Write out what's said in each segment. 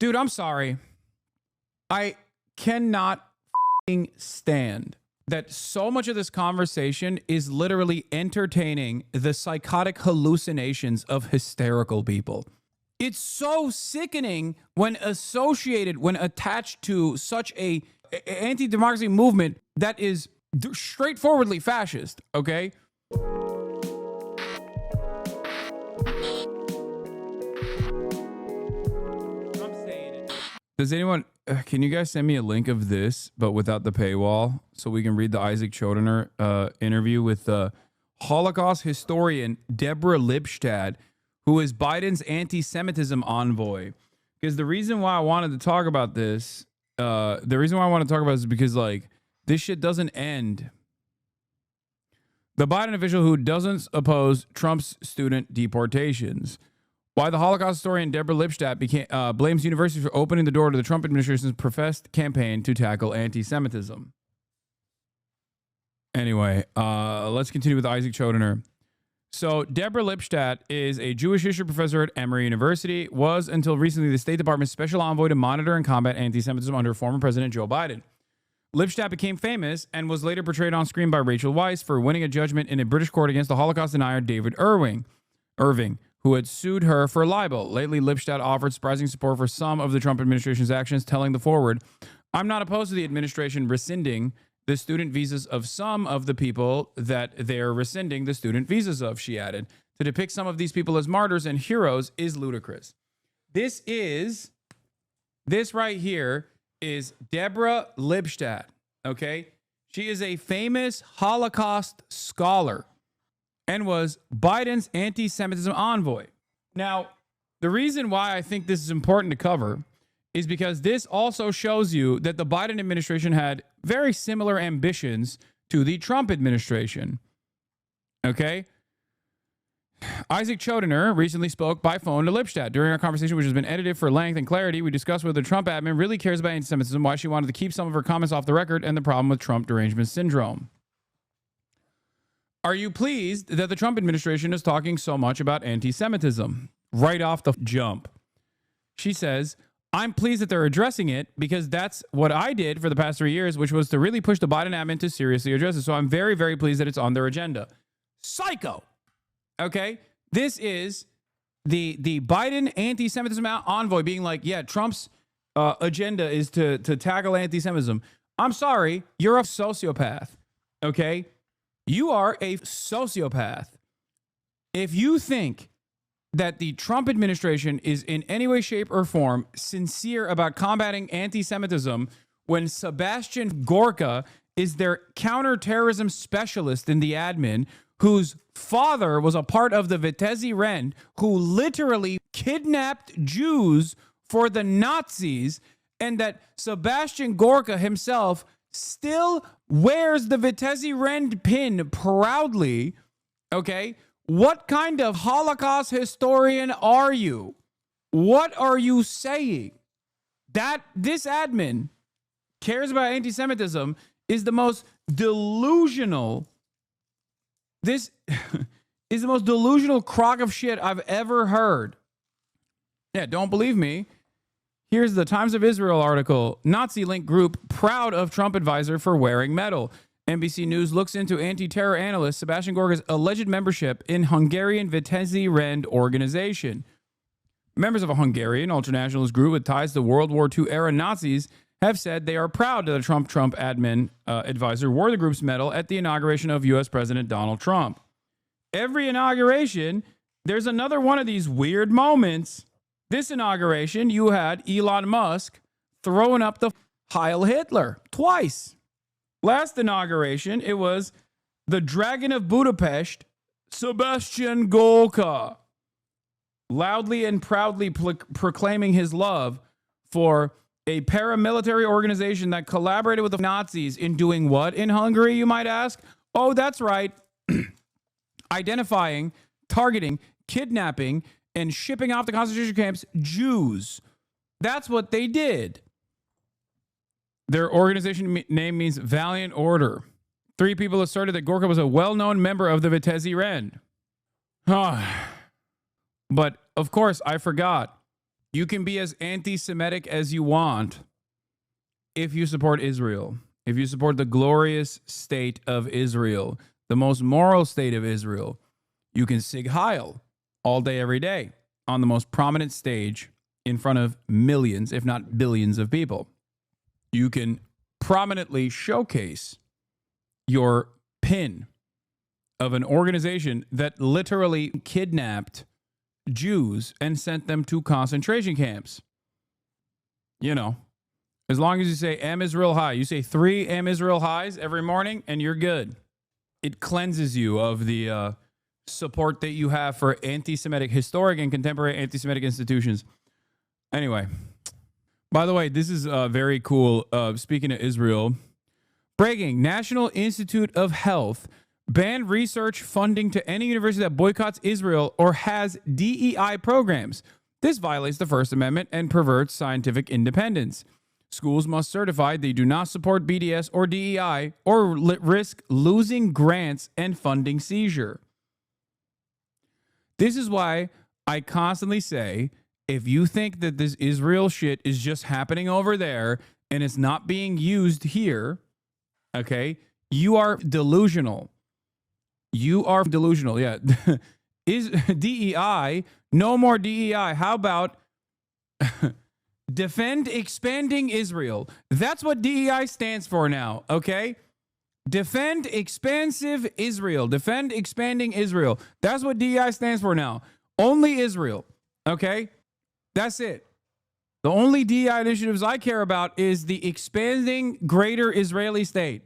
Dude, I'm sorry. I cannot stand that so much of this conversation is literally entertaining the psychotic hallucinations of hysterical people. It's so sickening when attached to such a anti-democracy movement that is straightforwardly fascist, okay? Does anyone, can you guys send me a link of this, but without the paywall, so we can read the Isaac Chodener interview with Holocaust historian Deborah Lipstadt, who is Biden's anti-Semitism envoy? Because the reason why I wanted to talk about this, is because, like, this shit doesn't end. The Biden official who doesn't oppose Trump's student deportations. Why the Holocaust historian Deborah Lipstadt blames universities for opening the door to the Trump administration's professed campaign to tackle anti-Semitism. Anyway, let's continue with Isaac Chodener. So Deborah Lipstadt is a Jewish history professor at Emory University, was until recently the State Department's special envoy to monitor and combat anti-Semitism under former President Joe Biden. Lipstadt became famous and was later portrayed on screen by Rachel Weisz for winning a judgment in a British court against the Holocaust denier David Irving, who had sued her for libel. Lately, Lipstadt offered surprising support for some of the Trump administration's actions, telling The Forward, "I'm not opposed to the administration rescinding the student visas of some of the people that they're rescinding the student visas of," she added. To depict some of these people as martyrs and heroes is ludicrous. This right here is Deborah Lipstadt, okay? She is a famous Holocaust scholar and was Biden's anti-Semitism envoy. Now, the reason why I think this is important to cover is because this also shows you that the Biden administration had very similar ambitions to the Trump administration. Okay? Isaac Chodener recently spoke by phone to Lipstadt. During our conversation, which has been edited for length and clarity, we discussed whether the Trump admin really cares about anti-Semitism, why she wanted to keep some of her comments off the record, and the problem with Trump derangement syndrome. Are you pleased that the Trump administration is talking so much about anti-Semitism? Right off the jump. She says, "I'm pleased that they're addressing it because that's what I did for the past 3 years, which was to really push the Biden admin to seriously address it. So I'm very, very pleased that it's on their agenda." Psycho. Okay? This is the Biden anti-Semitism envoy being like, yeah, Trump's agenda is to tackle anti-Semitism. I'm sorry, you're a sociopath. Okay? You are a sociopath. If you think that the Trump administration is in any way, shape, or form sincere about combating anti-Semitism when Sebastian Gorka is their counterterrorism specialist in the admin, whose father was a part of the Vitesse Rend, who literally kidnapped Jews for the Nazis, and that Sebastian Gorka himself still wears the Vitesse Rend pin proudly, okay? What kind of Holocaust historian are you? What are you saying? That this admin cares about anti-Semitism is the most delusional. This is the most delusional crock of shit I've ever heard. Yeah, don't believe me? Here's the Times of Israel article. Nazi link group proud of Trump advisor for wearing medal. NBC News looks into anti-terror analyst Sebastian Gorka's alleged membership in Hungarian Vitesse Rend organization. Members of a Hungarian ultranationalist group with ties to World War II era Nazis have said they are proud that the Trump admin advisor wore the group's medal at the inauguration of U.S. President Donald Trump. Every inauguration, there's another one of these weird moments. This inauguration, you had Elon Musk throwing up the Heil Hitler twice. Last inauguration, it was the Dragon of Budapest, Sebastian Gorka, loudly and proudly proclaiming his love for a paramilitary organization that collaborated with the Nazis in doing what in Hungary, you might ask? Oh, that's right. Identifying, targeting, kidnapping, and shipping off to concentration camps Jews. That's what they did. Their organization name means Valiant Order. 3 people asserted that Gorka was a well-known member of the Vitesse Rend. But, of course, I forgot. You can be as anti-Semitic as you want if you support Israel, if you support the glorious state of Israel, the most moral state of Israel. You can sig heil all day, every day on the most prominent stage in front of millions, if not billions of people. You can prominently showcase your pin of an organization that literally kidnapped Jews and sent them to concentration camps. You know, as long as you say Am Israel High, you say 3 Am Israel Highs every morning and you're good. It cleanses you of the support that you have for anti-Semitic, historic and contemporary anti-Semitic institutions. Anyway, by the way, this is very cool. Speaking of Israel, breaking: National Institute of Health banned research funding to any university that boycotts Israel or has DEI programs. This violates the First Amendment and perverts scientific independence. Schools must certify they do not support BDS or DEI or risk losing grants and funding seizure. This is why I constantly say, if you think that this Israel shit is just happening over there and it's not being used here, okay, you are delusional. You are delusional. Yeah. Is DEI, no more DEI. How about defend expanding Israel? That's what DEI stands for now, okay? Defend expansive Israel. Defend expanding Israel. That's what DEI stands for now. Only Israel, okay? That's it. The only DEI initiatives I care about is the expanding greater Israeli state.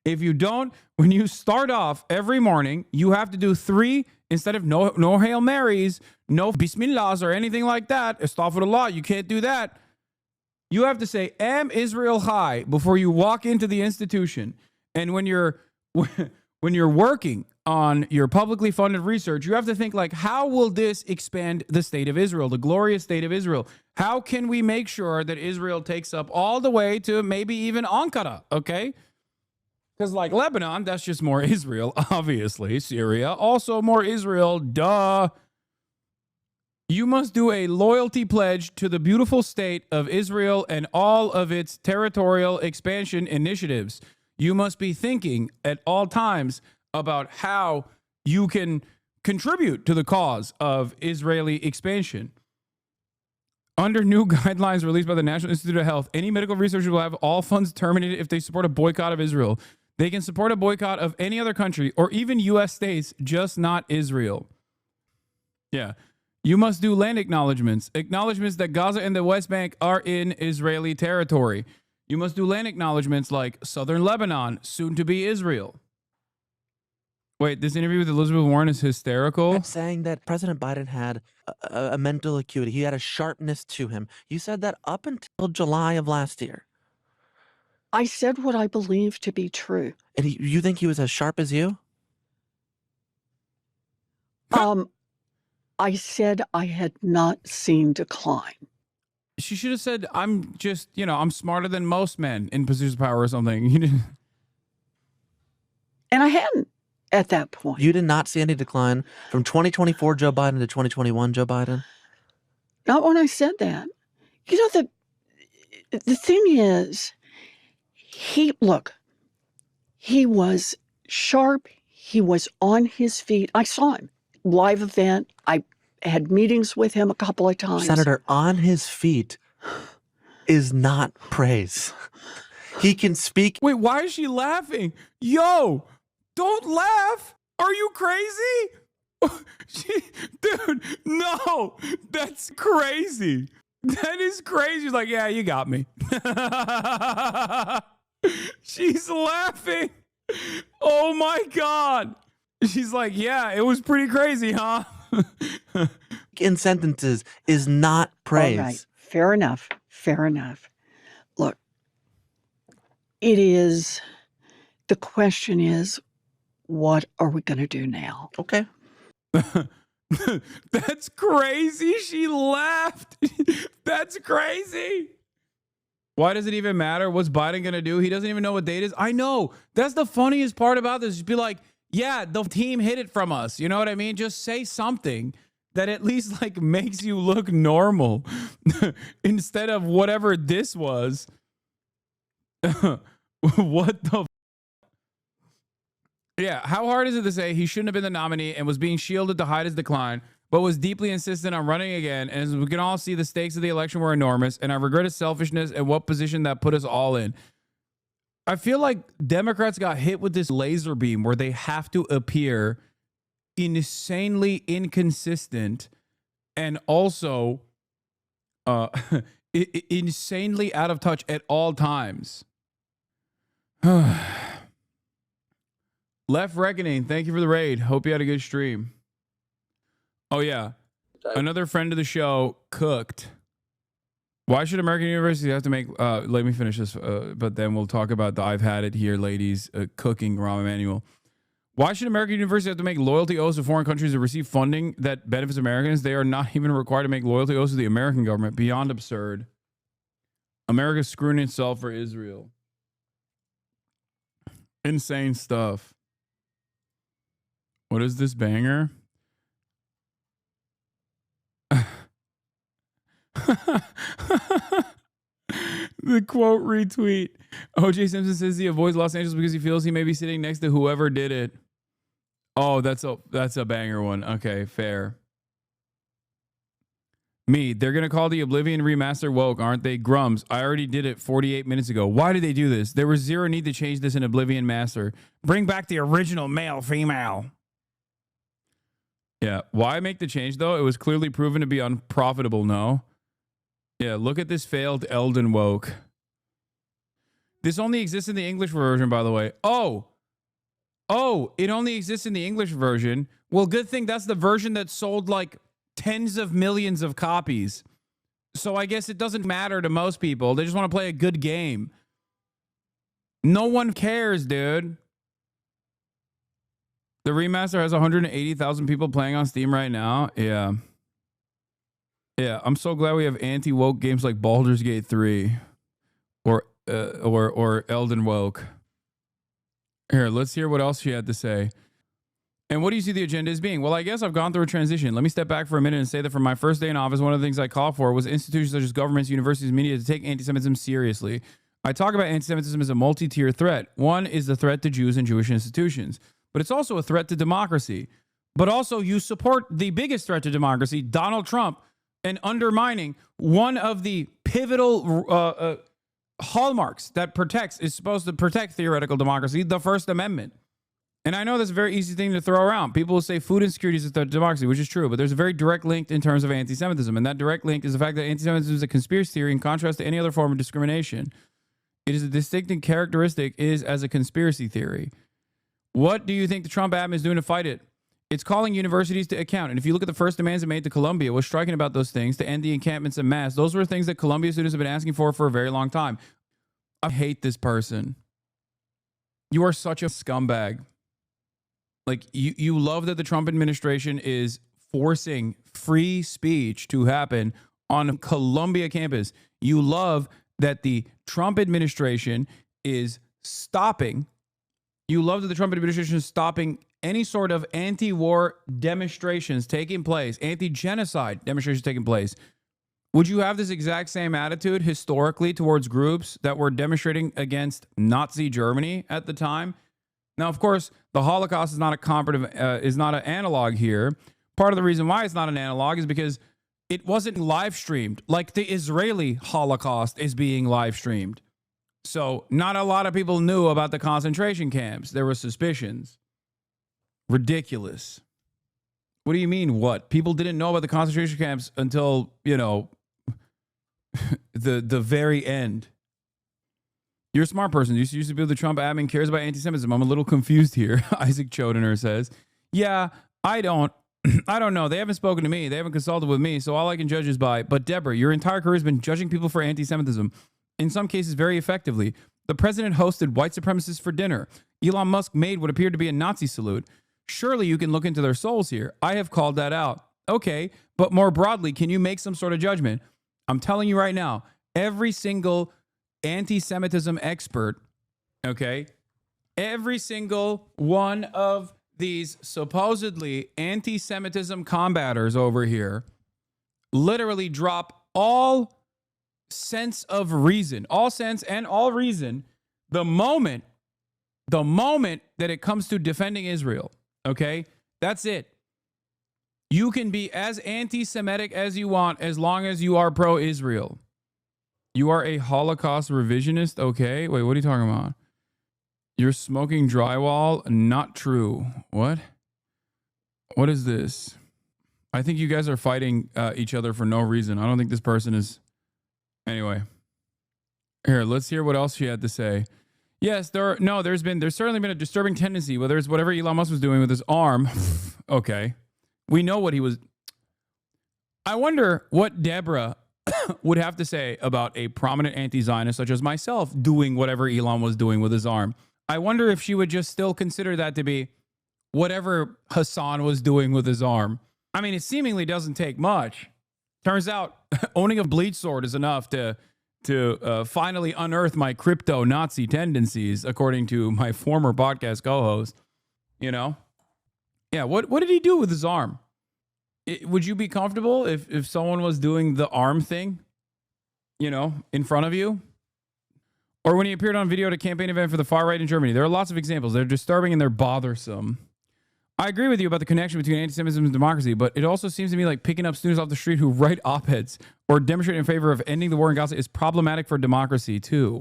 If you don't, when you start off every morning, you have to do 3 instead of no Hail Marys, no Bismillahs or anything like that. Astaghfirullah, you can't do that. You have to say Am Israel High before you walk into the institution. And when you're working on your publicly funded research, you have to think like, how will this expand the state of Israel, the glorious state of Israel? How can we make sure that Israel takes up all the way to maybe even Ankara, okay? Because like Lebanon, that's just more Israel, obviously. Syria, also more Israel, duh. You must do a loyalty pledge to the beautiful state of Israel and all of its territorial expansion initiatives. You must be thinking at all times about how you can contribute to the cause of Israeli expansion. Under new guidelines released by the National Institute of Health, any medical researcher will have all funds terminated if they support a boycott of Israel. They can support a boycott of any other country or even U.S. states, just not Israel. Yeah. You must do land acknowledgements that Gaza and the West Bank are in Israeli territory. You must do land acknowledgements like southern Lebanon, soon to be Israel. Wait, this interview with Elizabeth Warren is hysterical. I'm saying that President Biden had a mental acuity. He had a sharpness to him. You said that up until July of last year. I said what I believe to be true. And you think he was as sharp as you? I said I had not seen decline. She should have said, I'm just, I'm smarter than most men in positions of power or something. And I hadn't at that point. You did not see any decline from 2024 Joe Biden to 2021 Joe Biden? Not when I said that. The thing is, he was sharp. He was on his feet. I saw him. Live event. I had meetings with him a couple of times. Senator, on his feet is not praise. He can speak. Wait, why is she laughing? Yo, don't laugh. Are you crazy? Dude, no, that's crazy. That is crazy. She's like, yeah, you got me. She's laughing. Oh my God. She's like, yeah, it was pretty crazy, huh? In sentences is not praise. All right. Fair enough. Fair enough. Look, the question is, what are we going to do now? Okay. That's crazy. She laughed. That's crazy. Why does it even matter? What's Biden going to do? He doesn't even know what date is. I know. That's the funniest part about this. Just be like, yeah, the team hid it from us. You know what I mean? Just say something. that at least like makes you look normal instead of whatever this was. What the Yeah, how hard is it to say he shouldn't have been the nominee and was being shielded to hide his decline, but was deeply insistent on running again? And as we can all see, the stakes of the election were enormous, and I regret his selfishness and what position that put us all in. I feel like Democrats got hit with this laser beam where they have to appear insanely inconsistent and also insanely out of touch at all times. Left Reckoning, thank you for the raid. Hope you had a good stream. Oh, yeah. Another friend of the show, Cooked. Why should American universities have to make... let me finish this, but then we'll talk about the I've Had It Here, ladies, cooking Rahm Emanuel. Why should American universities have to make loyalty oaths to foreign countries to receive funding that benefits Americans? They are not even required to make loyalty oaths to the American government. Beyond absurd. America's screwing itself for Israel. Insane stuff. What is this banger? The quote retweet. OJ Simpson says he avoids Los Angeles because he feels he may be sitting next to whoever did it. Oh, that's a banger one. Okay, fair. Me, they're going to call the Oblivion remaster woke, aren't they? Grums, I already did it 48 minutes ago. Why did they do this? There was zero need to change this in Oblivion Master. Bring back the original male-female. Yeah, why make the change, though? It was clearly proven to be unprofitable, no? Yeah, look at this failed Elden woke. This only exists in the English version, by the way. Oh, it only exists in the English version. Well, good thing that's the version that sold like tens of millions of copies. So I guess it doesn't matter to most people. They just want to play a good game. No one cares, dude. The remaster has 180,000 people playing on Steam right now. Yeah. Yeah, I'm so glad we have anti-woke games like Baldur's Gate 3 or Elden Woke. Here, let's hear what else she had to say. And what do you see the agenda as being? Well, I guess I've gone through a transition. Let me step back for a minute and say that from my first day in office, one of the things I called for was institutions such as governments, universities, media to take anti-Semitism seriously. I talk about anti-Semitism as a multi-tier threat. One is the threat to Jews and Jewish institutions, but it's also a threat to democracy. But also you support the biggest threat to democracy, Donald Trump, and undermining one of the pivotal hallmarks that is supposed to protect theoretical democracy, the First Amendment. And I know that's a very easy thing to throw around. People will say food insecurity is a threat to democracy, which is true, but there's a very direct link in terms of anti-Semitism. And that direct link is the fact that anti-Semitism is a conspiracy theory in contrast to any other form of discrimination. It is a distinctive characteristic is as a conspiracy theory. What do you think the Trump admin is doing to fight it? It's calling universities to account. And if you look at the first demands it made to Columbia, was striking about those things to end the encampments en masse. Those were things that Columbia students have been asking for a very long time. I hate this person. You are such a scumbag. Like, you love that the Trump administration is forcing free speech to happen on Columbia campus. You love that the Trump administration is stopping. You love that the Trump administration is stopping any sort of anti-war demonstrations taking place, anti-genocide demonstrations taking place. Would you have this exact same attitude historically towards groups that were demonstrating against Nazi Germany at the time? Now, of course, the Holocaust is not a comparative, is not an analog here. Part of the reason why it's not an analog is because it wasn't live streamed like the Israeli Holocaust is being live streamed. So not a lot of people knew about the concentration camps. There were suspicions. Ridiculous. What do you mean, what? People didn't know about the concentration camps until, you know, the very end. You're a smart person. You used to be the Trump admin cares about anti-Semitism. I'm a little confused here. Isaac Chodener says, yeah, I don't know. They haven't spoken to me. They haven't consulted with me. So all I can judge is by, but Deborah, your entire career has been judging people for anti-Semitism. In some cases, very effectively. The president hosted white supremacists for dinner. Elon Musk made what appeared to be a Nazi salute. Surely you can look into their souls here. I have called that out. Okay, but more broadly, can you make some sort of judgment? I'm telling you right now, every single anti-Semitism expert, okay, every single one of these supposedly anti-Semitism combaters over here literally drop all sense of reason, all sense and all reason, the moment that it comes to defending Israel. Okay? That's it. You can be as anti-Semitic as you want as long as you are pro-Israel. You are a Holocaust revisionist? Okay. Wait, what are you talking about? You're smoking drywall? Not true. What? What is this? I think you guys are fighting each other for no reason. I don't think this person is... Anyway. Here, let's hear what else she had to say. Yes, there's certainly been a disturbing tendency, whether it's whatever Elon Musk was doing with his arm. Okay. We know what he was... I wonder what Deborah would have to say about a prominent anti-Zionist such as myself doing whatever Elon was doing with his arm. I wonder if she would just still consider that to be whatever Hasan was doing with his arm. I mean, it seemingly doesn't take much. Turns out owning a bleach sword is enough to finally unearth my crypto Nazi tendencies, according to my former podcast co-host. You know? Yeah, what did he do with his arm? Would you be comfortable if someone was doing the arm thing, you know, in front of you? Or when he appeared on video at a campaign event for the far right in Germany? There are lots of examples. They're disturbing and they're bothersome. I agree with you about the connection between anti-Semitism and democracy, but it also seems to me like picking up students off the street who write op-eds or demonstrate in favor of ending the war in Gaza is problematic for democracy too.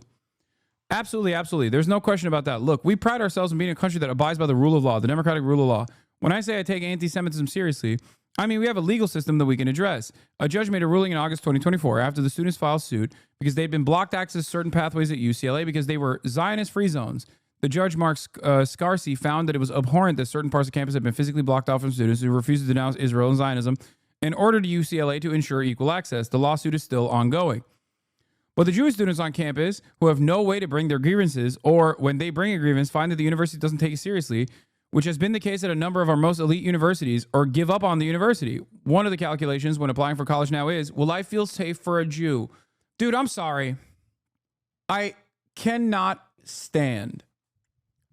Absolutely, absolutely. There's no question about that. Look, we pride ourselves on being a country that abides by the rule of law, the democratic rule of law. When I say I take anti-Semitism seriously, I mean, we have a legal system that we can address. A judge made a ruling in August 2024 after the students filed suit because they'd been blocked access to certain pathways at UCLA because they were Zionist-free zones. The judge, Mark Scarsi, found that it was abhorrent that certain parts of campus had been physically blocked off from students who refused to denounce Israel and Zionism and ordered UCLA to ensure equal access. The lawsuit is still ongoing. But the Jewish students on campus who have no way to bring their grievances, or when they bring a grievance, find that the university doesn't take it seriously, which has been the case at a number of our most elite universities, or give up on the university. One of the calculations when applying for college now is, will I feel safe for a Jew? Dude, I'm sorry. I cannot stand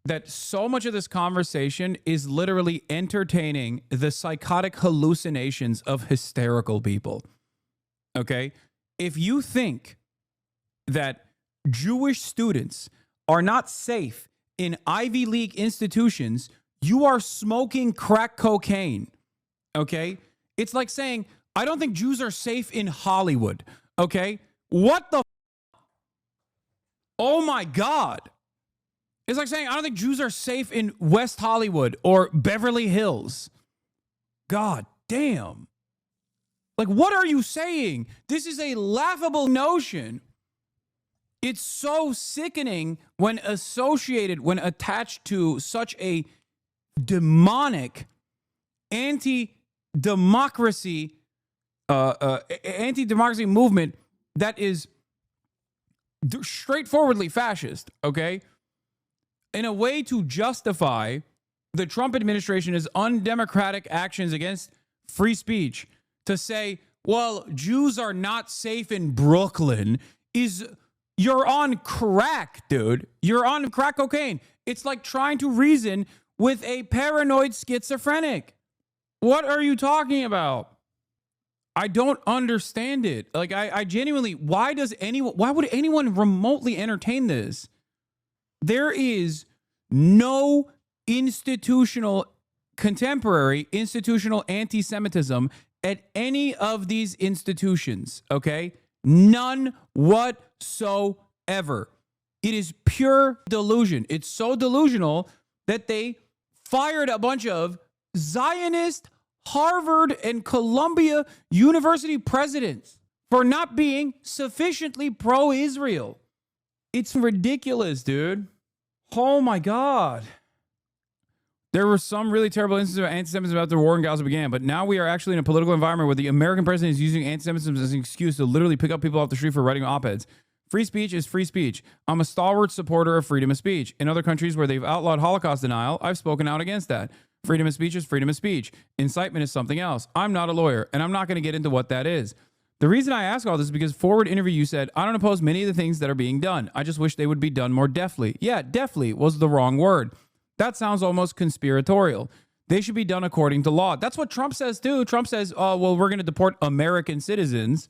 that so much of this conversation is literally entertaining the psychotic hallucinations of hysterical people. Okay? If you think that Jewish students are not safe in Ivy League institutions, you are smoking crack cocaine. Okay? It's like saying, I don't think Jews are safe in Hollywood. Okay? What the? Oh my God. It's like saying, I don't think Jews are safe in West Hollywood or Beverly Hills. God damn. Like, what are you saying? This is a laughable notion. It's so sickening when associated, when attached to such a demonic anti-democracy movement that is straightforwardly fascist, okay? In a way to justify the Trump administration's undemocratic actions against free speech, to say, well, Jews are not safe in Brooklyn, you're on crack, dude. You're on crack cocaine. It's like trying to reason with a paranoid schizophrenic. What are you talking about? I don't understand it. Like, I genuinely, why would anyone remotely entertain this? There is no contemporary institutional anti-Semitism at any of these institutions, okay? None whatsoever. It is pure delusion. It's so delusional that they fired a bunch of Zionist Harvard and Columbia University presidents for not being sufficiently pro-Israel. It's ridiculous, dude. Oh my God. There were some really terrible instances of anti-Semitism after the war in Gaza began, but now we are actually in a political environment where the American president is using anti-Semitism as an excuse to literally pick up people off the street for writing op-eds. Free speech is free speech. I'm a stalwart supporter of freedom of speech. In other countries where they've outlawed Holocaust denial, I've spoken out against that. Freedom of speech is freedom of speech. Incitement is something else. I'm not a lawyer, and I'm not going to get into what that is. The reason I ask all this is because forward interview you said, I don't oppose many of the things that are being done. I just wish they would be done more deftly. Yeah, deftly was the wrong word. That sounds almost conspiratorial. They should be done according to law. That's what Trump says too. Trump says, oh, well, we're going to deport American citizens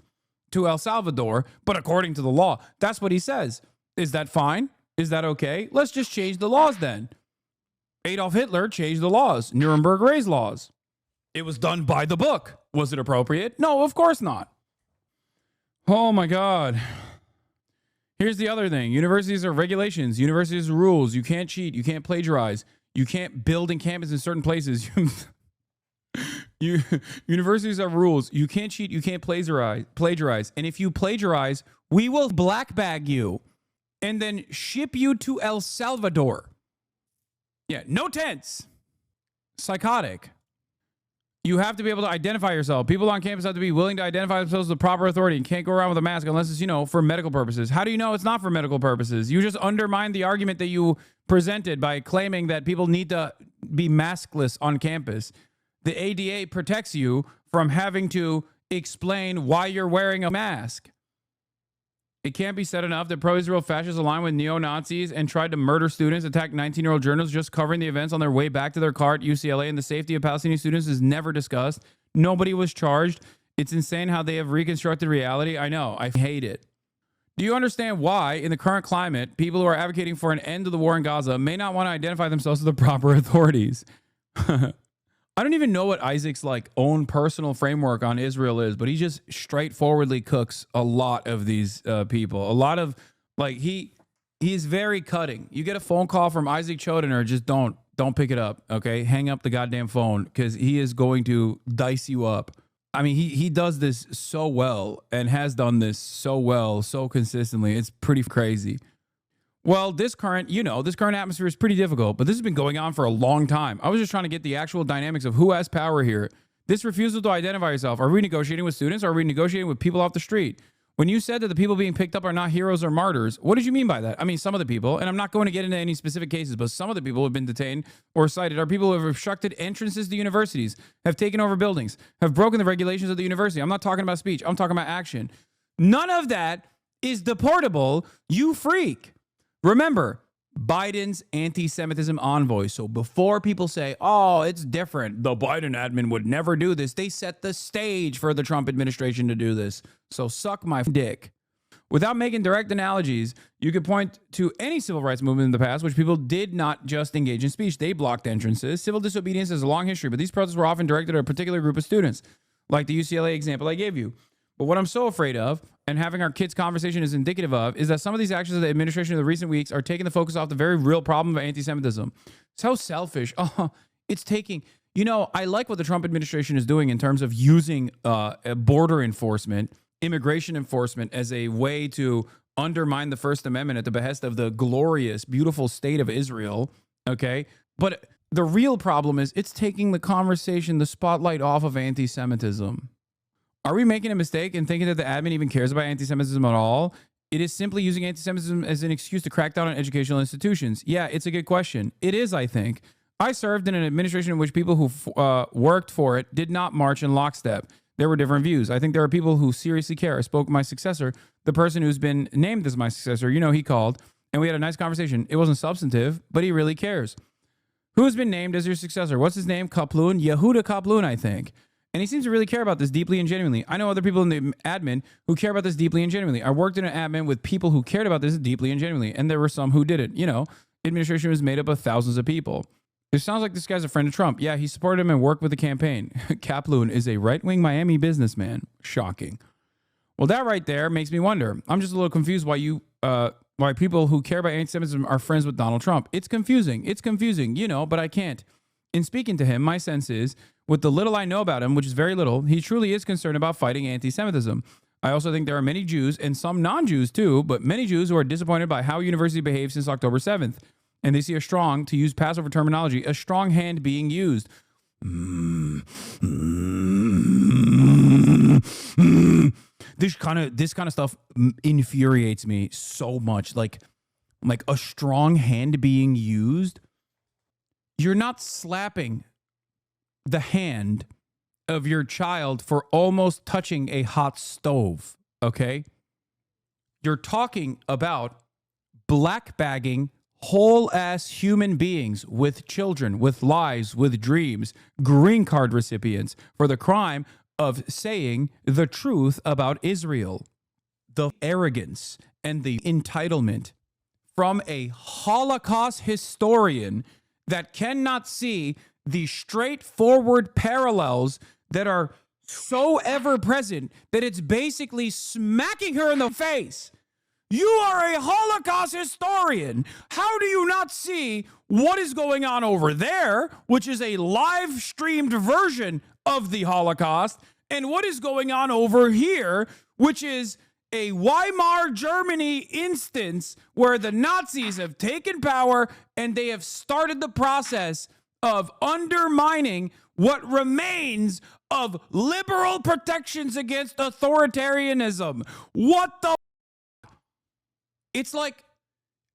to El Salvador, but according to the law. That's what he says. Is that fine? Is that okay? Let's just change the laws then. Adolf Hitler changed the laws. Nuremberg raised laws. It was done by the book. Was it appropriate? No, of course not. Oh my God. Here's the other thing. Universities are regulations. Universities are rules. You can't cheat. You can't plagiarize. You can't build in campus in certain places. Universities are rules. You can't cheat. You can't plagiarize. And if you plagiarize, we will black bag you and then ship you to El Salvador. Yeah, no tense. Psychotic. You have to be able to identify yourself. People on campus have to be willing to identify themselves as the proper authority and can't go around with a mask unless it's, for medical purposes. How do you know it's not for medical purposes? You just undermine the argument that you presented by claiming that people need to be maskless on campus. The ADA protects you from having to explain why you're wearing a mask. It can't be said enough that pro-Israel fascists aligned with neo-Nazis and tried to murder students, attack 19-year-old journalists just covering the events on their way back to their car at UCLA, and the safety of Palestinian students is never discussed. Nobody was charged. It's insane how they have reconstructed reality. I know. I hate it. Do you understand why, in the current climate, people who are advocating for an end to the war in Gaza may not want to identify themselves as the proper authorities? I don't even know what Isaac's own personal framework on Israel is, but he just straightforwardly cooks a lot of these people. A lot of he's very cutting. You get a phone call from Isaac Chodener, just don't pick it up. Okay, hang up the goddamn phone because he is going to dice you up. I mean, he does this so well and has done this so well, so consistently. It's pretty crazy. Well, this current atmosphere is pretty difficult, but this has been going on for a long time. I was just trying to get the actual dynamics of who has power here. This refusal to identify yourself. Are we negotiating with students? Or are we negotiating with people off the street? When you said that the people being picked up are not heroes or martyrs, what did you mean by that? I mean, some of the people, and I'm not going to get into any specific cases, but some of the people who have been detained or cited are people who have obstructed entrances to universities, have taken over buildings, have broken the regulations of the university. I'm not talking about speech. I'm talking about action. None of that is deportable, you freak. Remember, Biden's anti-Semitism envoy. So before people say, oh, it's different, the Biden admin would never do this, they set the stage for the Trump administration to do this. So suck my dick. Without making direct analogies, you could point to any civil rights movement in the past, which people did not just engage in speech. They blocked entrances. Civil disobedience has a long history, but these protests were often directed at a particular group of students, like the UCLA example I gave you. But what I'm so afraid of, and having our kids' conversation is indicative of, is that some of these actions of the administration in the recent weeks are taking the focus off the very real problem of anti-Semitism. So selfish. Oh, it's taking... I like what the Trump administration is doing in terms of using border enforcement, immigration enforcement as a way to undermine the First Amendment at the behest of the glorious, beautiful state of Israel. Okay? But the real problem is it's taking the conversation, the spotlight off of anti-Semitism. Are we making a mistake in thinking that the admin even cares about anti-Semitism at all? It is simply using anti-Semitism as an excuse to crack down on educational institutions. Yeah, it's a good question. It is, I think. I served in an administration in which people who worked for it did not march in lockstep. There were different views. I think there are people who seriously care. I spoke with my successor, the person who's been named as my successor. He called, and we had a nice conversation. It wasn't substantive, but he really cares. Who has been named as your successor? What's his name? Kaplun? Yehuda Kaplun, I think. And he seems to really care about this deeply and genuinely. I know other people in the admin who care about this deeply and genuinely. I worked in an admin with people who cared about this deeply and genuinely, and there were some who didn't. Administration was made up of thousands of people. It sounds like this guy's a friend of Trump. Yeah, he supported him and worked with the campaign. Kaplan is a right-wing Miami businessman. Shocking. Well, that right there makes me wonder. I'm just a little confused why people who care about anti-Semitism are friends with Donald Trump. It's confusing. But I can't. In speaking to him, my sense is, with the little I know about him, which is very little, he truly is concerned about fighting anti-Semitism. I also think there are many Jews, and some non-Jews too, but many Jews who are disappointed by how university behaved since October 7th. And they see to use Passover terminology, a strong hand being used. This kind of stuff infuriates me so much. Like a strong hand being used. You're not slapping the hand of your child for almost touching a hot stove, okay? You're talking about black bagging whole ass human beings with children, with lives, with dreams, green card recipients for the crime of saying the truth about Israel. The arrogance and the entitlement from a Holocaust historian that cannot see the straightforward parallels that are so ever present that it's basically smacking her in the face. You are a Holocaust historian. How do you not see what is going on over there, which is a live streamed version of the Holocaust, and what is going on over here, which is a Weimar Germany instance where the Nazis have taken power and they have started the process of undermining what remains of liberal protections against authoritarianism. What the? It's like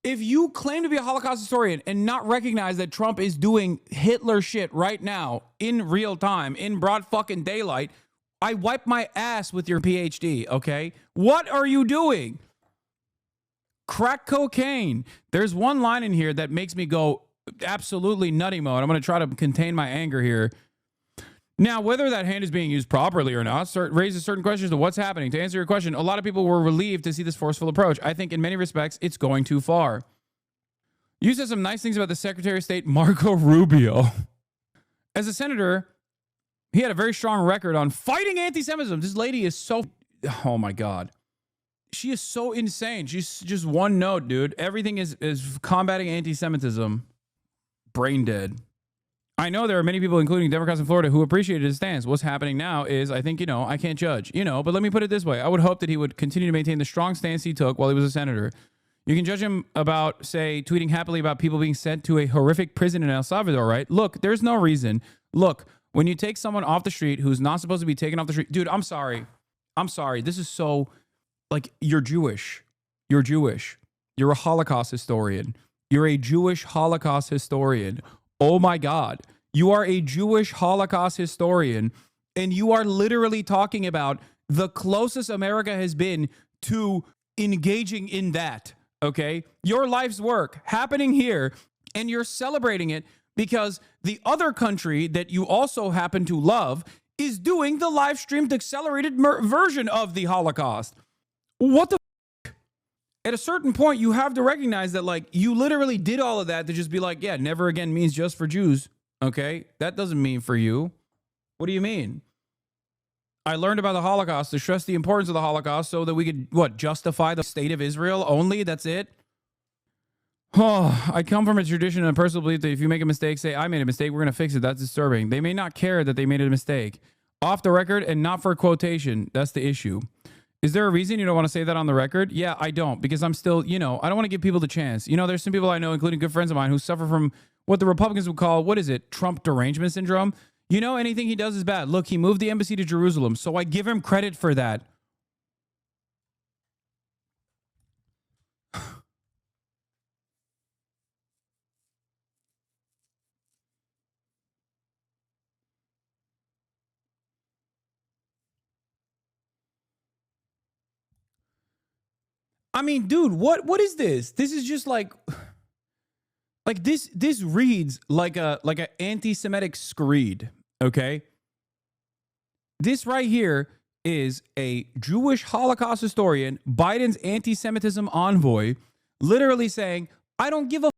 if you claim to be a Holocaust historian and not recognize that Trump is doing Hitler shit right now in real time, in broad fucking daylight, I wipe my ass with your PhD, okay? What are you doing? Crack cocaine. There's one line in here that makes me go absolutely nutty mode. I'm going to try to contain my anger here. Now, whether that hand is being used properly or not raises certain questions to what's happening. To answer your question, a lot of people were relieved to see this forceful approach. I think in many respects, it's going too far. You said some nice things about the Secretary of State, Marco Rubio. As a senator, he had a very strong record on fighting anti-Semitism. This lady is so... Oh, my God. She is so insane. She's just one note, dude. Everything is combating anti-Semitism. Brain dead. I know there are many people, including Democrats in Florida, who appreciated his stance. What's happening now is, I think, I can't judge, but let me put it this way. I would hope that he would continue to maintain the strong stance he took while he was a senator. You can judge him about, say, tweeting happily about people being sent to a horrific prison in El Salvador, right? Look, there's no reason. Look, when you take someone off the street who's not supposed to be taken off the street, dude, I'm sorry. This is so, you're Jewish. You're Jewish. You're a Holocaust historian. You're a Jewish Holocaust historian. Oh my God. You are a Jewish Holocaust historian, and you are literally talking about the closest America has been to engaging in that, okay? Your life's work happening here, and you're celebrating it because the other country that you also happen to love is doing the live streamed accelerated version of the Holocaust. What the At a certain point, you have to recognize that, you literally did all of that to just be yeah, never again means just for Jews, okay? That doesn't mean for you. What do you mean? I learned about the Holocaust to stress the importance of the Holocaust so that we could, justify the state of Israel only? That's it? Oh, I come from a tradition and a personal belief that if you make a mistake, say, I made a mistake, we're going to fix it. That's disturbing. They may not care that they made a mistake. Off the record and not for a quotation. That's the issue. Is there a reason you don't want to say that on the record? Yeah, I don't, because I'm still, I don't want to give people the chance. There's some people I know, including good friends of mine, who suffer from what the Republicans would call, Trump derangement syndrome. Anything he does is bad. Look, he moved the embassy to Jerusalem, so I give him credit for that. I mean, dude, what is this? This is just this reads like an anti-Semitic screed, okay? This right here is a Jewish Holocaust historian, Biden's anti-Semitism envoy, literally saying, I don't give a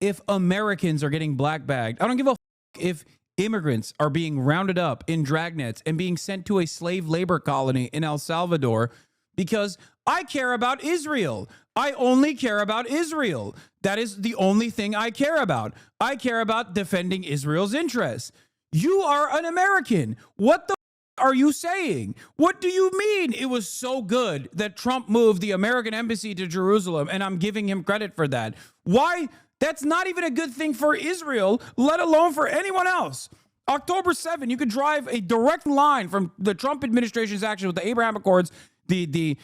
if Americans are getting black bagged. I don't give a if immigrants are being rounded up in dragnets and being sent to a slave labor colony in El Salvador, because I care about Israel. I only care about Israel. That is the only thing I care about. I care about defending Israel's interests. You are an American. What the are you saying? What do you mean it was so good that Trump moved the American embassy to Jerusalem and I'm giving him credit for that? Why? That's not even a good thing for Israel, let alone for anyone else. October 7, you could drive a direct line from the Trump administration's action with the Abraham Accords, the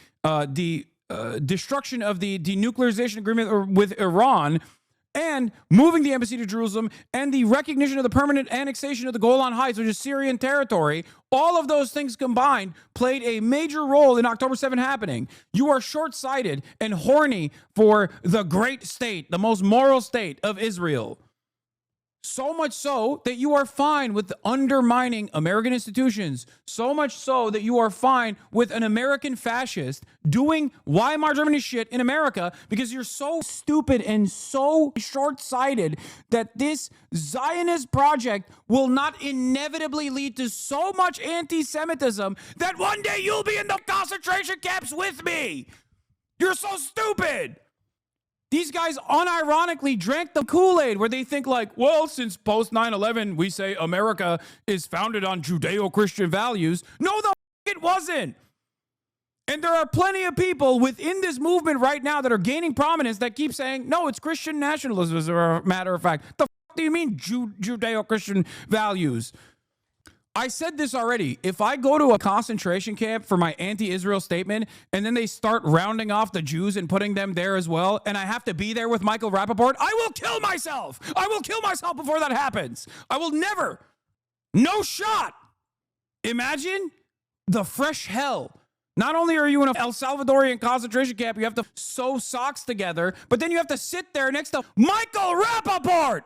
destruction of the denuclearization agreement with Iran, and moving the embassy to Jerusalem and the recognition of the permanent annexation of the Golan Heights, which is Syrian territory, all of those things combined played a major role in October 7 happening. You are short-sighted and horny for the great state, the most moral state of Israel. So much so that you are fine with undermining American institutions. So much so that you are fine with an American fascist doing Weimar Germany shit in America because you're so stupid and so short-sighted that this Zionist project will not inevitably lead to so much anti-Semitism that one day you'll be in the concentration camps with me. You're so stupid. These guys unironically drank the Kool-Aid where they think like, well, since post 9/11, we say America is founded on Judeo-Christian values. No, the it wasn't. And there are plenty of people within this movement right now that are gaining prominence that keep saying, no, it's Christian nationalism as a matter of fact. The do you mean Judeo-Christian values? I said this already. If I go to a concentration camp for my anti-Israel statement and then they start rounding off the Jews and putting them there as well, and I have to be there with Michael Rappaport, I will kill myself. I will kill myself before that happens. I will never. No shot. Imagine the fresh hell. Not only are you in a El Salvadorian concentration camp, you have to sew socks together, but then you have to sit there next to Michael Rappaport.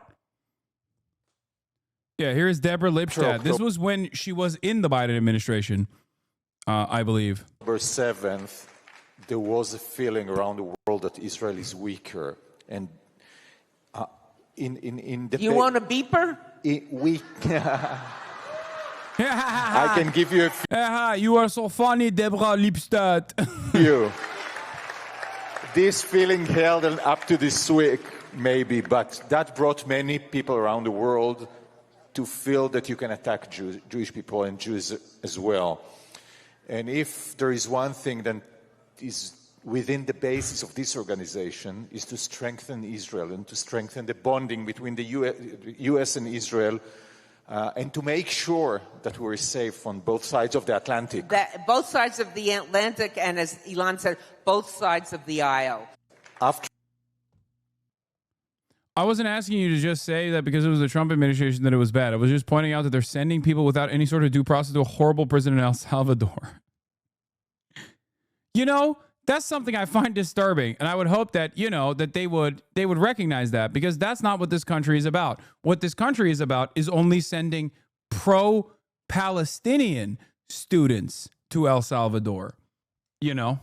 Yeah, here's Deborah Lipstadt. This was when she was in the Biden administration, I believe. October 7th, there was a feeling around the world that Israel is weaker. And in the... You want a beeper? I can give you a few. You are so funny, Deborah Lipstadt. This feeling held up to this week, maybe, but that brought many people around the world to feel that you can attack Jewish people and Jews as well. And if there is one thing that is within the basis of this organization is to strengthen Israel and to strengthen the bonding between the US and Israel and to make sure that we're safe on both sides of the Atlantic. Both sides of the Atlantic, and as Elon said, both sides of the aisle. I wasn't asking you to just say that because it was the Trump administration that it was bad. I was just pointing out that they're sending people without any sort of due process to a horrible prison in El Salvador. You know, that's something I find disturbing. And I would hope that, you know, that they would recognize that, because that's not what this country is about. What this country is about is only sending pro-Palestinian students to El Salvador, you know?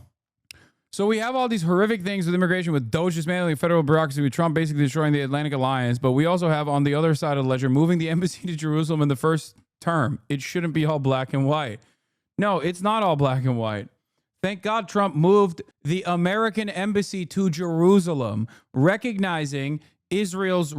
So we have all these horrific things with immigration, with Doge dismantling federal bureaucracy, with Trump basically destroying the Atlantic Alliance. But we also have on the other side of the ledger, moving the embassy to Jerusalem in the first term. It shouldn't be all black and white. No, it's not all black and white. Thank God Trump moved the American embassy to Jerusalem, recognizing Israel's,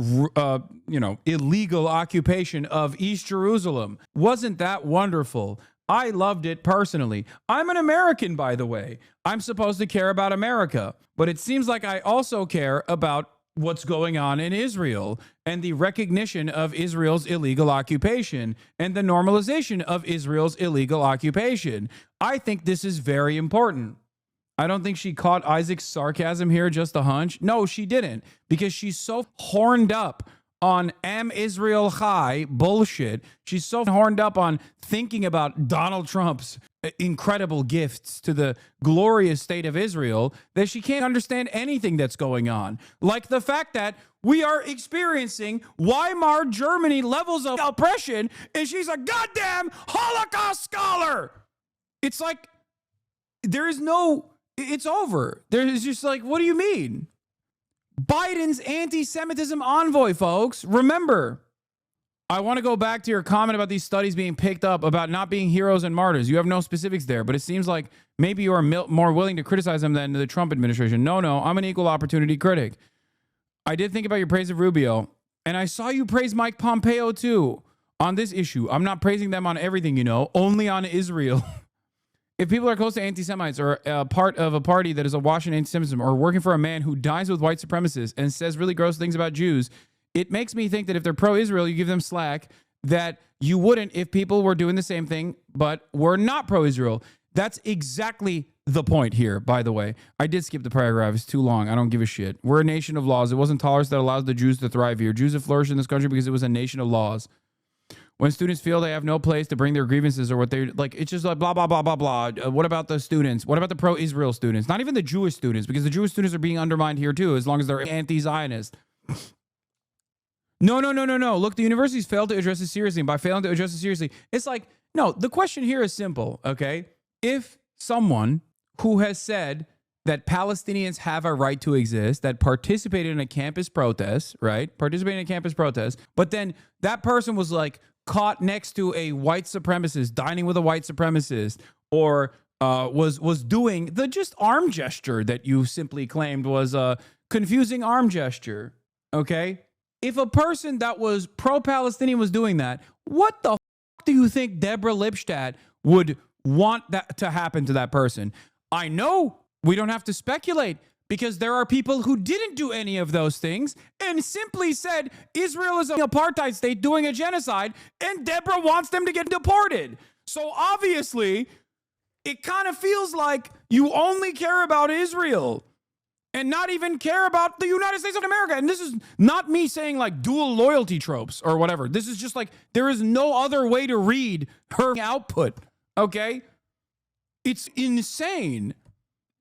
illegal occupation of East Jerusalem. Wasn't that wonderful? I loved it personally. I'm an American, by the way. I'm supposed to care about America, but it seems like I also care about what's going on in Israel and the recognition of Israel's illegal occupation and the normalization of Israel's illegal occupation. I think this is very important. I don't think she caught Isaac's sarcasm here, just a hunch. No, she didn't, because she's so horned up on Am Israel Chai bullshit. She's so horned up on thinking about Donald Trump's incredible gifts to the glorious state of Israel that she can't understand anything that's going on. Like the fact that we are experiencing Weimar Germany levels of oppression, and she's a goddamn Holocaust scholar. It's like, it's over. There's just like, what do you mean? Biden's anti-Semitism envoy, folks. Remember, I want to go back to your comment about these studies being picked up about not being heroes and martyrs. You have no specifics there, but it seems like maybe you are more willing to criticize them than the Trump administration. No, I'm an equal opportunity critic. I did think about your praise of Rubio, and I saw you praise Mike Pompeo too on this issue. I'm not praising them on everything, only on Israel. If people are close to anti-Semites or part of a party that is awash in anti-Semitism or working for a man who dines with white supremacists and says really gross things about Jews, it makes me think that if they're pro-Israel, you give them slack, that you wouldn't if people were doing the same thing but were not pro-Israel. That's exactly the point here, by the way. I did skip the paragraph. It's too long. I don't give a shit. We're a nation of laws. It wasn't tolerance that allows the Jews to thrive here. Jews have flourished in this country because it was a nation of laws. When students feel they have no place to bring their grievances or what they like, it's just like blah, blah, blah, blah, blah. What about the students? What about the pro-Israel students? Not even the Jewish students, because the Jewish students are being undermined here too, as long as they're anti-Zionist. No. Look, the universities failed to address it seriously. And by failing to address it seriously, it's like, no, the question here is simple, okay? If someone who has said that Palestinians have a right to exist, that participated in a campus protest, right? Participated in a campus protest, but then that person was like caught next to a white supremacist, dining with a white supremacist, or was doing the just arm gesture that you simply claimed was a confusing arm gesture, okay? If a person that was pro-Palestinian was doing that, what the do you think Deborah Lipstadt would want that to happen to that person? I know we don't have to speculate, because there are people who didn't do any of those things and simply said Israel is an apartheid state doing a genocide, and Deborah wants them to get deported. So obviously, it kind of feels like you only care about Israel and not even care about the United States of America. And this is not me saying like dual loyalty tropes or whatever. This is just like, there is no other way to read her output, okay? It's insane.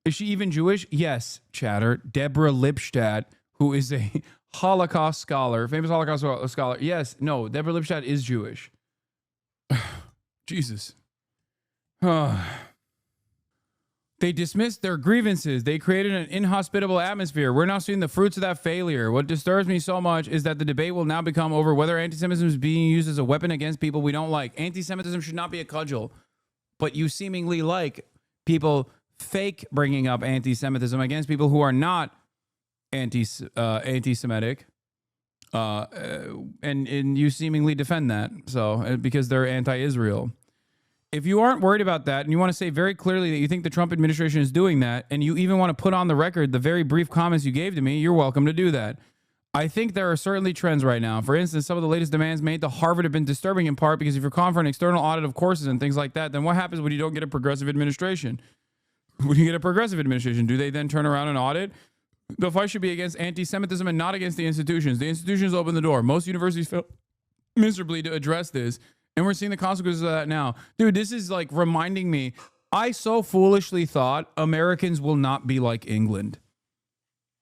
Is she even Jewish? Yes, chatter. Deborah Lipstadt, who is a Holocaust scholar, famous Holocaust scholar. Yes, no, Deborah Lipstadt is Jewish. Jesus. They dismissed their grievances. They created an inhospitable atmosphere. We're now seeing the fruits of that failure. What disturbs me so much is that the debate will now become over whether anti-Semitism is being used as a weapon against people we don't like. Anti-Semitism should not be a cudgel. But you seemingly like people fake bringing up anti-Semitism against people who are not anti-Semitic. And you seemingly defend that. So because they're anti-Israel. If you aren't worried about that and you want to say very clearly that you think the Trump administration is doing that, and you even want to put on the record the very brief comments you gave to me, you're welcome to do that. I think there are certainly trends right now. For instance, some of the latest demands made to Harvard have been disturbing in part because if you're calling for an external audit of courses and things like that, then what happens when you don't get a progressive administration? When you get a progressive administration, do they then turn around and audit? The fight should be against anti-Semitism and not against the institutions. The institutions open the door. Most universities fail miserably to address this. And we're seeing the consequences of that now. Dude, this is like reminding me, I so foolishly thought Americans will not be like England.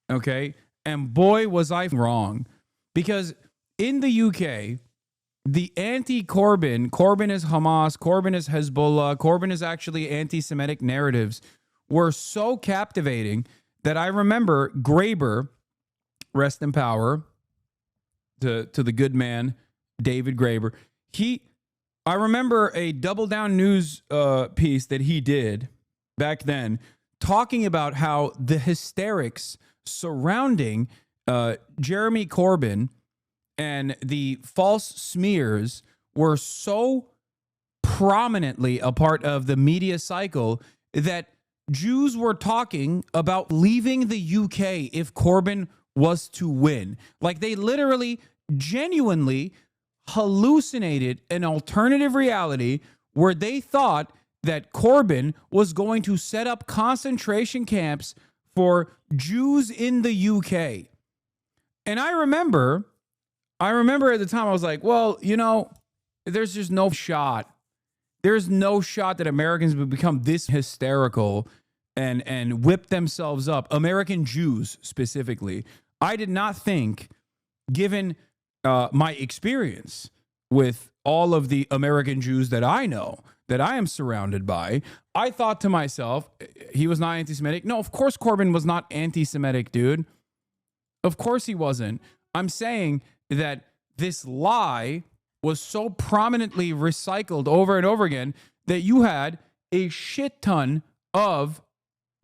Okay? And boy, was I wrong. Because in the UK, the anti-Corbyn, Corbyn is Hamas, Corbyn is Hezbollah, Corbyn is actually anti-Semitic narratives were so captivating that I remember Graeber, rest in power, to the good man, David Graeber. I remember a Double Down News piece that he did back then talking about how the hysterics surrounding Jeremy Corbyn and the false smears were so prominently a part of the media cycle that Jews were talking about leaving the UK if Corbyn was to win. Like they literally, genuinely hallucinated an alternative reality where they thought that Corbyn was going to set up concentration camps for Jews in the UK. And I remember at the time I was like, well, you know, there's just no shot. There's no shot that Americans would become this hysterical and whip themselves up. American Jews specifically. I did not think, given my experience with all of the American Jews that I know, that I am surrounded by, I thought to myself, he was not anti-Semitic. No, of course Corbyn was not anti-Semitic, dude. Of course he wasn't. I'm saying that this lie was so prominently recycled over and over again that you had a shit ton of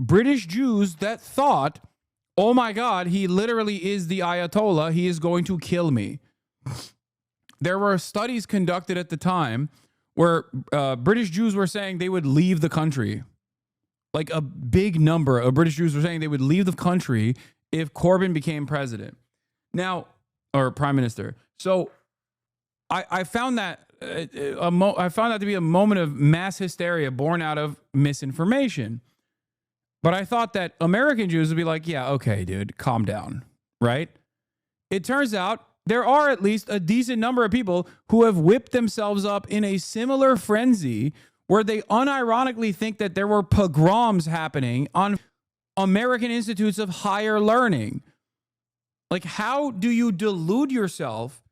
British Jews that thought, oh my God, he literally is the Ayatollah. He is going to kill me. There were studies conducted at the time where British Jews were saying they would leave the country. Like a big number of British Jews were saying they would leave the country if Corbyn became president. Now, or prime minister. So I found that I found that to be a moment of mass hysteria born out of misinformation. But I thought that American Jews would be like, yeah, okay, dude, calm down, right? It turns out there are at least a decent number of people who have whipped themselves up in a similar frenzy where they unironically think that there were pogroms happening on American institutes of higher learning. Like, how do you delude yourself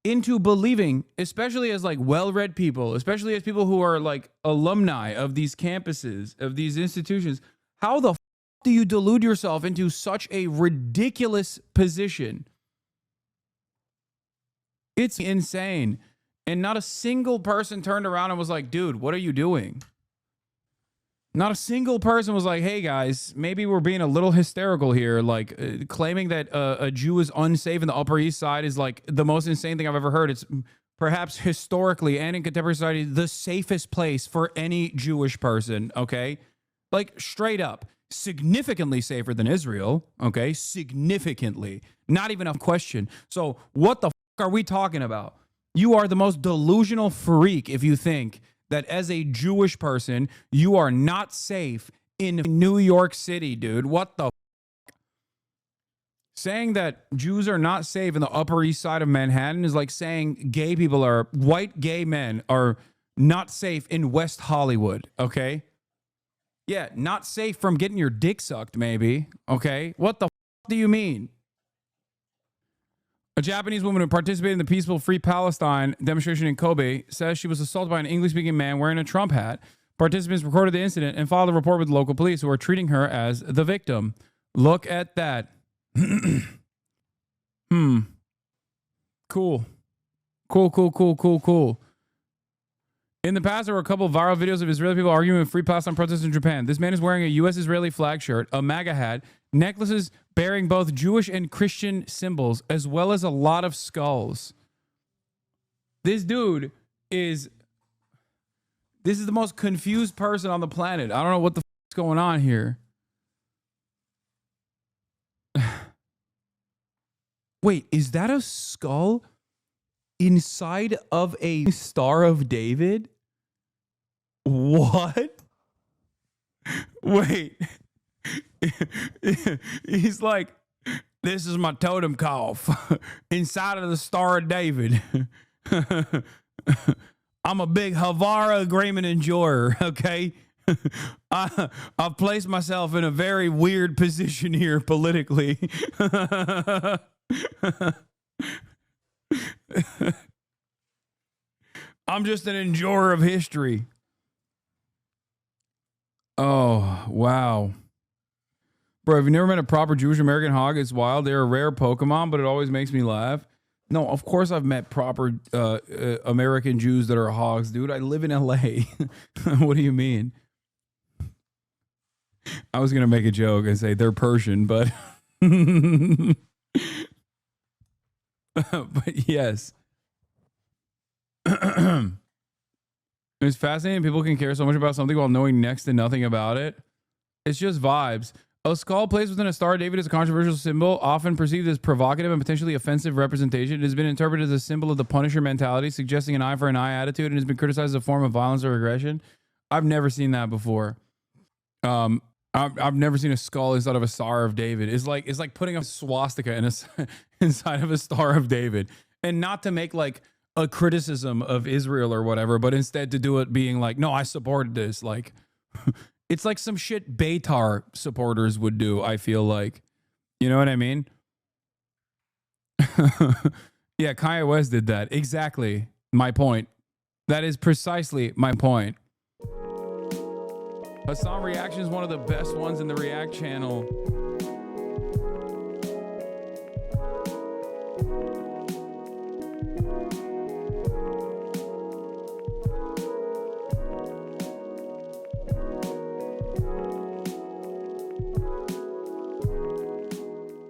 into believing, especially as like well-read people, especially as people who are like alumni of these campuses, of these institutions, how the do you delude yourself into such a ridiculous position? It's insane. And not a single person turned around and was like, dude, what are you doing? Not a single person was like, hey guys, maybe we're being a little hysterical here. Like claiming that a Jew is unsafe in the Upper East Side is like the most insane thing I've ever heard. It's perhaps historically and in contemporary society, the safest place for any Jewish person. Okay. Like straight up, significantly safer than Israel. Okay. Significantly, not even a question. So what the are we talking about? You are the most delusional freak if you think that as a Jewish person, you are not safe in New York City, dude. What the Saying that Jews are not safe in the Upper East Side of Manhattan is like saying white gay men are not safe in West Hollywood, okay? Yeah, not safe from getting your dick sucked, maybe, okay? What the do you mean? A Japanese woman who participated in the peaceful Free Palestine demonstration in Kobe says she was assaulted by an English-speaking man wearing a Trump hat. Participants recorded the incident and filed a report with local police, who are treating her as the victim. Look at that. Cool. Cool. In the past, there were a couple of viral videos of Israeli people arguing with Free Palestine protests in Japan. This man is wearing a U.S.-Israeli flag shirt, a MAGA hat, necklaces bearing both Jewish and Christian symbols, as well as a lot of skulls. This dude is... This is the most confused person on the planet. I don't know what the is going on here. Wait, is that a skull inside of a Star of David? What? Wait. He's like, this is my totem cough inside of the Star of David. I'm a big Havara agreement enjoyer, okay? I've placed myself in a very weird position here politically. I'm just an enjoyer of history. Oh, wow. Bro, have you never met a proper Jewish American hog? It's wild. They're a rare Pokemon, but it always makes me laugh. No, of course I've met proper American Jews that are hogs, dude. I live in LA. What do you mean? I was going to make a joke and say they're Persian, but... but yes. It's fascinating people can care so much about something while knowing next to nothing about it. It's just vibes. A skull placed within a Star of David is a controversial symbol, often perceived as provocative and potentially offensive representation. It has been interpreted as a symbol of the Punisher mentality, suggesting an eye for an eye attitude, and has been criticized as a form of violence or aggression. I've never seen that before. I've never seen a skull inside of a Star of David. It's like putting a swastika inside of a Star of David, and not to make like a criticism of Israel or whatever, but instead to do it being like, no, I supported this. Like, it's like some shit Beitar supporters would do, I feel like. You know what I mean? Yeah, Kanye West did that. Exactly my point. That is precisely my point. Hasan Reactions, one of the best ones in the React channel.